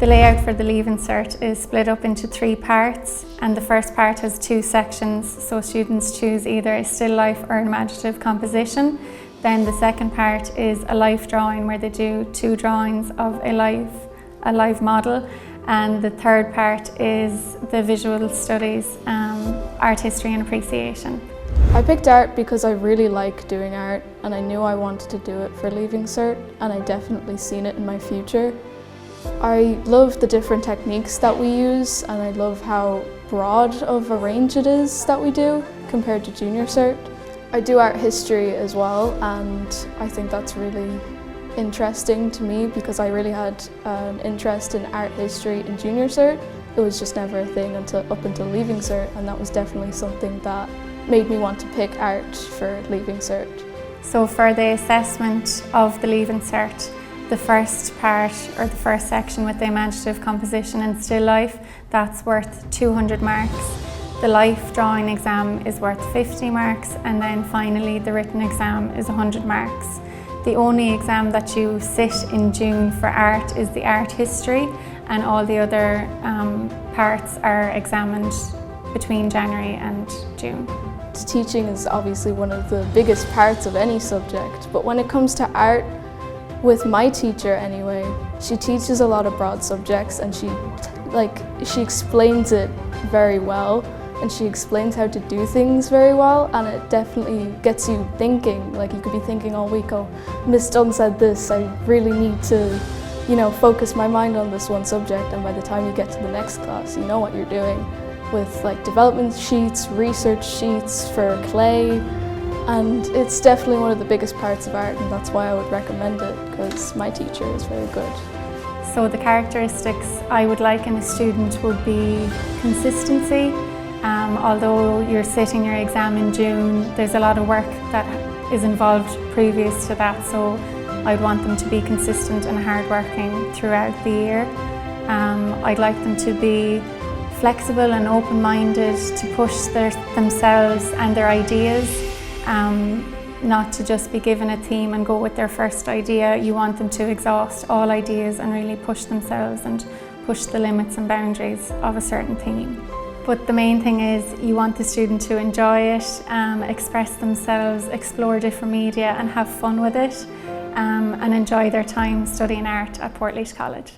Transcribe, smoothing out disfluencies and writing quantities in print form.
The layout for the Leaving Cert is split up into 3 parts, and the first part has 2 sections, so students choose either a still life or imaginative composition. Then the second part is a life drawing where they do 2 drawings of a live model, and the third part is the visual studies, art history and appreciation. I picked art because I really like doing art and I knew I wanted to do it for Leaving Cert, and I definitely seen it in my future. I love the different techniques that we use, and I love how broad of a range it is that we do compared to Junior Cert. I do art history as well, and I think that's really interesting to me because I really had an interest in art history in Junior Cert. It was just never a thing up until Leaving Cert, and that was definitely something that made me want to pick art for Leaving Cert. So for the assessment of the Leaving Cert, the first part or the first section with the imaginative composition and still life, that's worth 200 marks. The life drawing exam is worth 50 marks, and then finally the written exam is 100 marks. The only exam that you sit in June for art is the art history, and all the other parts are examined between January and June. Teaching is obviously one of the biggest parts of any subject, but when it comes to art, with my teacher anyway, she teaches a lot of broad subjects, and she explains it very well, and she explains how to do things very well, and it definitely gets you thinking. Like, you could be thinking all week, oh, Miss Dunn said this, I really need to, focus my mind on this one subject, and by the time you get to the next class, you know what you're doing with like development sheets, research sheets for clay. And it's definitely one of the biggest parts of art, and that's why I would recommend it, because my teacher is very good. So the characteristics I would like in a student would be consistency. Although you're sitting your exam in June, there's a lot of work that is involved previous to that, so I'd want them to be consistent and hardworking throughout the year. I'd like them to be flexible and open-minded, to push themselves and their ideas. Not to just be given a theme and go with their first idea. You want them to exhaust all ideas and really push themselves and push the limits and boundaries of a certain theme. But the main thing is you want the student to enjoy it, express themselves, explore different media and have fun with it, and enjoy their time studying art at Portlaoise College.